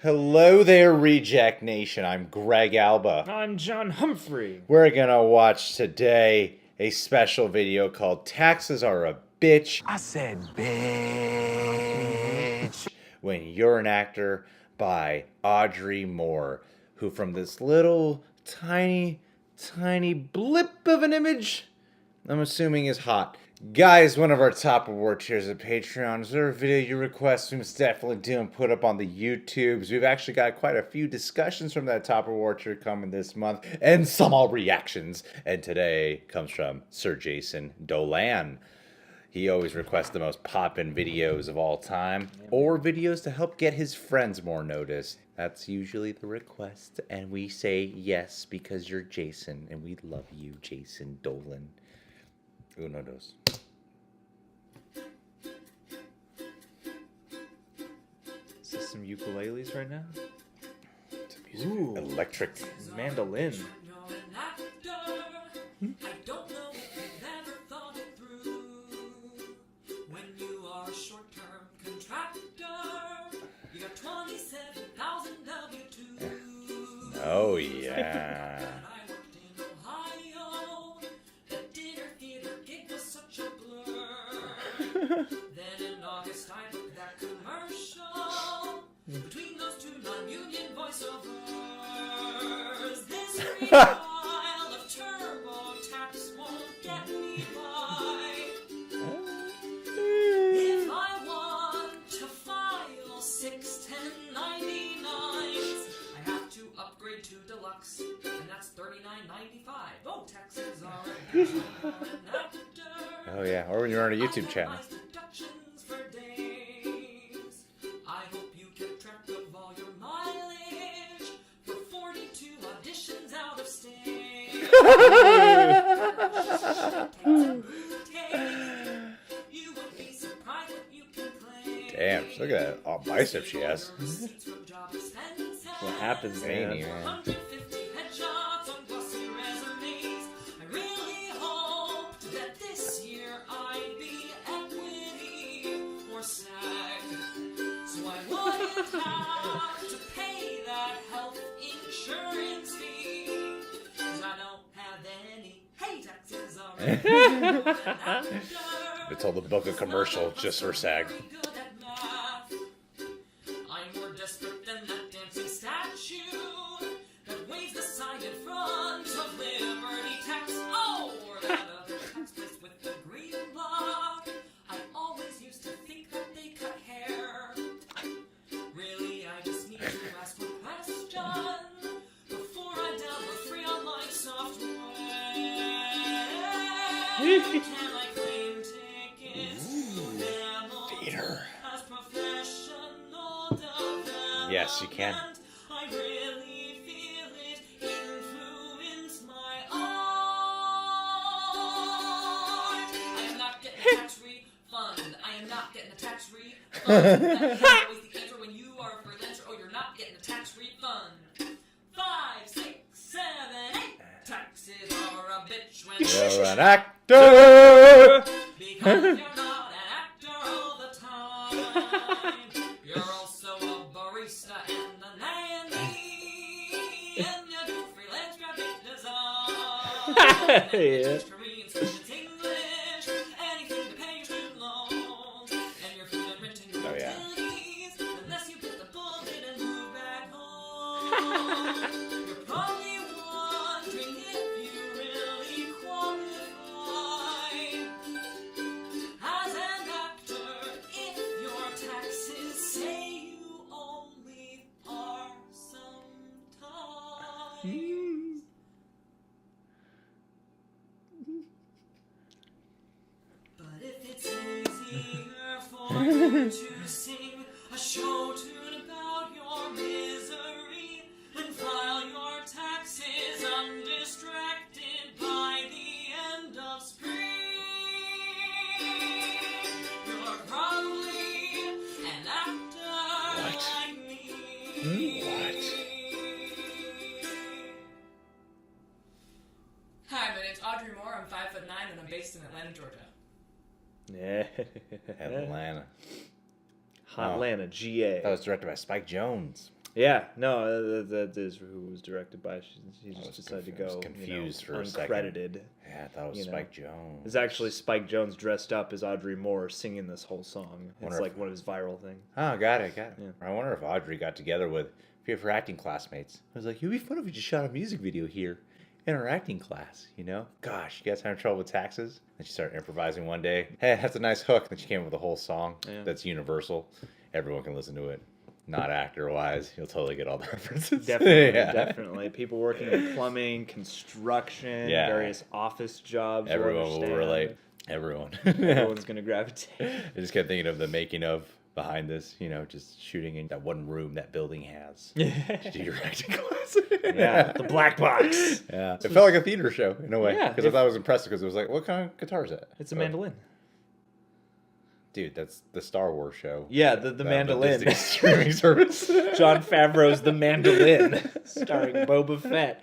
Hello there, Reject Nation. I'm Greg Alba. I'm John Humphrey. We're gonna watch today a special video called Taxes Are a Bitch. I said bitch. When You're an Actor by Audrey Moore, who from this little tiny blip of an image, I'm assuming is hot. Guys, one of our top award tiers at Patreon. Is there a video you request? We must definitely do and put up on the YouTubes. We've actually got quite a few discussions from that top award tier coming this month, and some all reactions. And today comes from Sir Jason Dolan. He always requests the most poppin' videos of all time, or videos to help get his friends more noticed. That's usually the request, and we say yes because you're Jason, and we love you, Jason Dolan. Uno, dos. Is this some ukuleles right now? It's a music. Ooh. Electric. Mandolin. I don't know if you've ever thought it through. When you are a short-term contractor, you got 27,000 W-2s. Oh, yeah. When I worked in Ohio, the dinner theater gig was such a blur. Then in August I booked that commercial between those two non-union voiceovers. This pile of TurboTax won't get me by. If I want to file 61099s, I have to upgrade to deluxe, and that's $39.95. Oh, taxes are a bitch when you're an actor. Oh, yeah. Or when you're on a YouTube channel. Deductions for days. I hope you kept track of all your mileage for 42 auditions out of state. You won't be surprised what you can claim. Damn, look at that all bicep she has. What happens, Veiny, man? man. 150 headshots on glossy resumes. I really hoped that this year I'd be equity or SAG, so I wouldn't have to pay that health insurance fee. 'Cause I don't have any. Hey, taxes are a It's all the book a commercial just for SAG. I'm more desperate than that dancing statue that waves the sign in front of Liberty Tax. Oh, or that other tax place with the green block. I always used to think that they cut hair. Really, I just need to ask one question before I download free online software. Can I claim tickets to Theater. as professional development? Yes, you can. I really feel it influence my art. I am not getting a tax refund. I am not getting a tax refund. That is always the answer when you are a freelancer. Oh, you're not getting a tax refund. 5, 6, 7, 8. Taxes are a bitch when You're an actor! because you're not an actor all the time. You're also a barista and a nanny. And you do freelance graphic design. And you Yeah. teach Korean, Spanish, English, anything to pay your student loans. And your food and rent and your Oh, yeah. utilities. Unless you bit the bullet and move back home. You're probably wondering if you really qualify as an actor if your taxes say you only are sometimes. But if it's easier for you to sing a show tune about your misery and file your taxes undistracted by the end of spring, you're probably an actor What? like me. What? Hi, my name's Audrey Moore. I'm 5'9" and I'm based in Atlanta, Georgia. Yeah. Atlanta. Hotlanta, GA. That was directed by Spike Jonze. Yeah, no, that is who it was directed by. She I just was decided to conf- I was go, confused for a second. uncredited. Yeah, I thought it was You know. Spike Jones. It's actually Spike Jones dressed up as Audrey Moore singing this whole song. It's Wonder like if- one of his viral things. Oh, got it. Yeah. I wonder if Audrey got together with a few of her acting classmates. I was like, it'd be fun if we just shot a music video here in our acting class, you know? Gosh, you guys having trouble with taxes? And she started improvising one day. Hey, that's a nice hook. Then she came up with a whole song that's universal. Everyone can listen to it. Not actor-wise. You'll totally get all the references. Definitely, Yeah. definitely. People working in plumbing, construction, Yeah. various office jobs. Everyone will understand. relate. Everyone. Everyone's gonna gravitate. I just kept thinking of the making of behind this, you know, just shooting in that one room that building has. Do your acting class. Yeah, the black box. Yeah. It felt like a theater show in a way. Yeah, Because I thought it was impressive because it was like, what kind of guitar is that? It's a mandolin. Dude, that's the Star Wars show. Yeah, the mandolin. Disney streaming service. John Favreau's The Mandolin, starring Boba Fett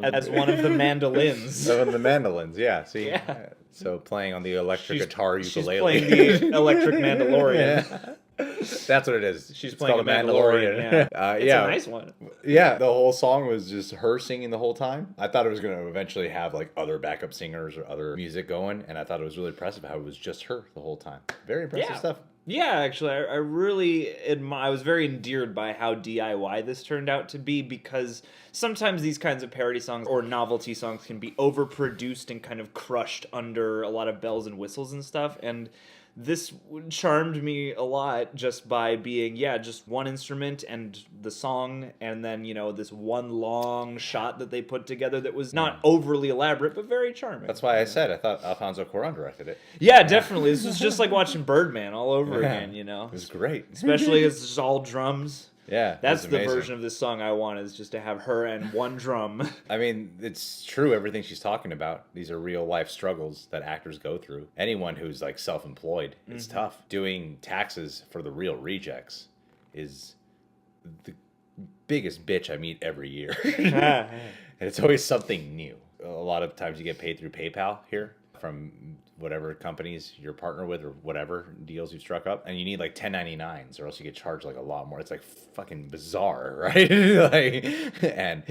as one of the mandolins. So in the mandolins, yeah. See, Yeah. So playing on the electric guitar She's ukulele. playing the electric Mandalorian. Yeah. That's what it is. She's It's playing called a Mandalorian. Yeah, it's yeah. a nice one. Yeah, the whole song was just her singing the whole time. I thought it was going to eventually have like other backup singers or other music going, and I thought it was really impressive how it was just her the whole time. Very impressive Yeah. stuff. Yeah, actually, I really I was very endeared by how DIY this turned out to be, because sometimes these kinds of parody songs or novelty songs can be overproduced and kind of crushed under a lot of bells and whistles and stuff, and this charmed me a lot just by being, just one instrument and the song, and then, this one long shot that they put together that was not overly elaborate, but very charming. That's why I said I thought Alfonso Cuarón directed it. Yeah, definitely. This was just like watching Birdman all over Yeah. again, It was great. Especially as it's just all drums. Yeah, That's it was the amazing. version of this song I want, is just to have her and one drum. I mean, it's true, everything she's talking about. These are real life struggles that actors go through. Anyone who's like self-employed, it's tough. Doing taxes for the real rejects is the biggest bitch I meet every year. And it's always something new. A lot of times you get paid through PayPal here from whatever companies you're partnered with or whatever deals you've struck up, and you need like 1099s or else you get charged like a lot more. It's like fucking bizarre, right? And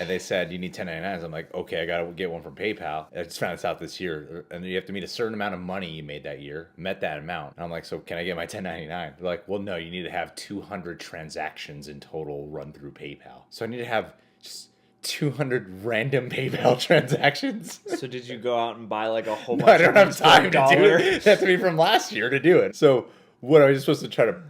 they said you need 1099s. I'm like, okay, I gotta get one from PayPal. I just found this out this year, and you have to meet a certain amount of money you made that year. Met that amount, and I'm like, so can I get my 1099? They're like, well, no, you need to have 200 transactions in total run through PayPal. So I need to have just 200 random PayPal transactions. So did you go out and buy like a whole No, bunch I don't have of time to do $1? it. It has to be from last year to do it. So what, are you supposed to try to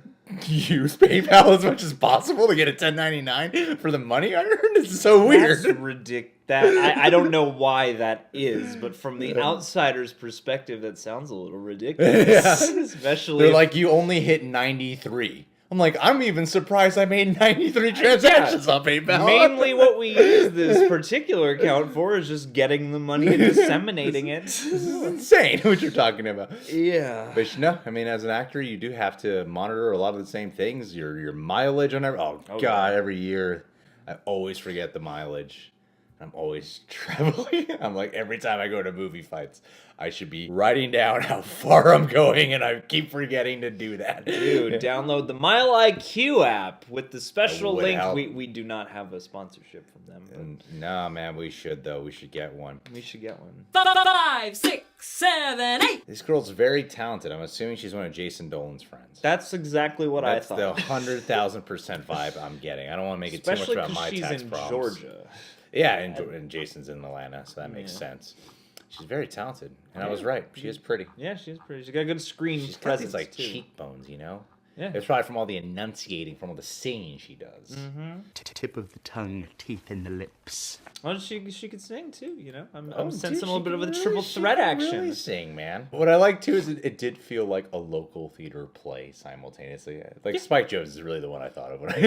use PayPal as much as possible to get a 1099 for the money I earned? It's so weird. That's ridiculous. I don't know why that is, but from the outsider's perspective, that sounds a little ridiculous. Yeah. Especially They're if- like, you only hit 93. I'm like, I'm even surprised I made 93 transactions on PayPal. mainly what we use this particular account for is just getting the money and disseminating it. This is insane what you're talking about. Yeah. But no, I mean, as an actor, you do have to monitor a lot of the same things. Your mileage on every. Oh God, yeah. every year, I always forget the mileage. I'm always traveling. I'm like, every time I go to movie fights, I should be writing down how far I'm going, and I keep forgetting to do that. Dude, download the Mile IQ app with the special would link. help. We do not have a sponsorship from them, but No, man, we should though. We should get one. we should get one. 5, 6, 7, 8. This girl's very talented. I'm assuming she's one of Jason Dolan's friends. That's exactly what That's I the thought. 100,000% vibe I'm getting. I don't want to make it Especially too much about because my she's tax in problems. Georgia. Yeah, and Jason's in Atlanta, so that makes sense. She's very talented, and I was right. She is pretty. Yeah, she's pretty. She's got a good screen She's got presence these like too. cheekbones, you know. Yeah. It's probably from all the enunciating, from all the singing she does. Tip of the tongue, teeth in the lips. Well, she could sing too. I'm Oh, sensing dude, a little she bit of a can triple she threat can action. Really sing, man. What I like too is it did feel like a local theater play simultaneously. Like Spike Jones is really the one I thought of when I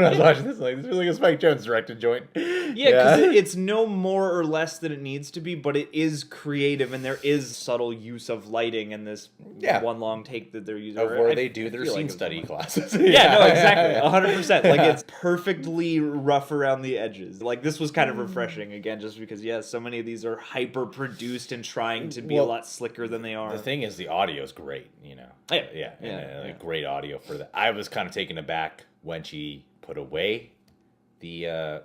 was watching this. Like, this feels like a Spike Jones directed joint. Yeah, because it's no more or less than it needs to be, but it is creative, and there is subtle use of lighting in this Yeah. one long take that they're using. of Or where I they do their feel scene like it was study classes. Yeah, no, exactly. 100%. Like, it's perfectly rough around the edges. Like, this was kind of refreshing, again, just because, yeah, so many of these are hyper-produced and trying to be a Well, lot slicker than they are. The thing is, the audio's great, you know. Yeah. Like, great audio for that. I was kind of taken aback when she put away the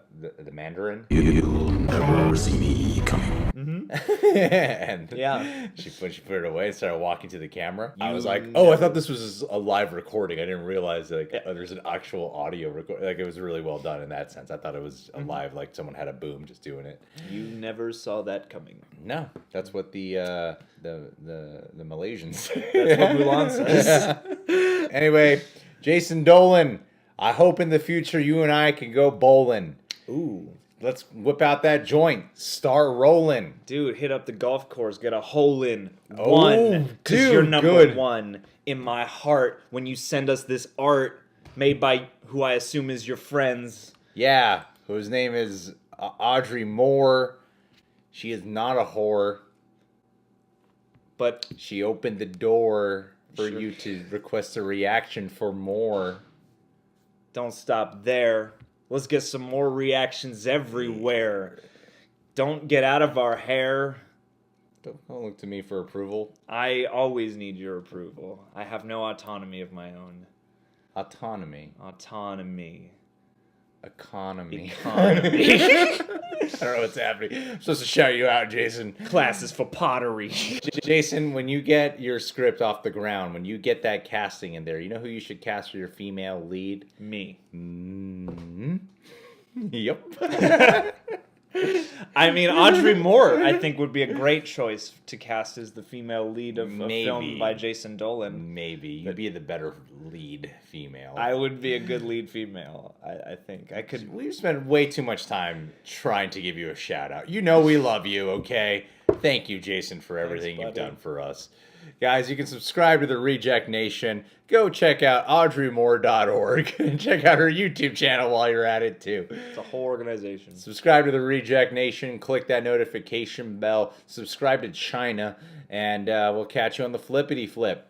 Mandarin. You'll never see me coming. And Yeah. when she put it away and started walking to the camera, I was like, You oh, I never- thought this was a live recording. I didn't realize like there's an actual audio record. Like, it was really well done in that sense. I thought it was a live, like someone had a boom just doing it. You never saw that coming. No, that's what the Malaysians. That's what Mulan says. Anyway, Jason Dolan, I hope in the future you and I can go bowling. Ooh. Let's whip out that joint. Start rolling. Dude, hit up the golf course, get a hole in Oh, one. Because dude, you're number good. one in my heart when you send us this art made by who I assume is your friends. Yeah, whose name is Audrey Moore. She is not a whore. But She opened the door for Sure. you to request a reaction for more. don't stop there. Let's get some more reactions everywhere. Don't get out of our hair. Don't look to me for approval. I always need your approval. I have no autonomy of my own. Autonomy. Autonomy. Economy. Economy. I don't know what's happening. I'm supposed to shout you out, Jason. Classes for pottery. Jason, when you get your script off the ground, when you get that casting in there, you know who you should cast for your female lead? Me. Mm-hmm. Yep. I mean, Audrey Moore, I think, would be a great choice to cast as the female lead of a Maybe. film by Jason Dolan. Maybe. You'd be the better lead female. I would be a good lead female. I think I could. We've spent way too much time trying to give you a shout out. You know we love you, okay? Thank you, Jason, for everything you've buddy. done for us. Guys, you can subscribe to the Reject Nation. Go check out audreymore.org and check out her YouTube channel while you're at it, too. It's a whole organization. Subscribe to the Reject Nation. Click that notification bell. Subscribe to China. And we'll catch you on the flippity flip.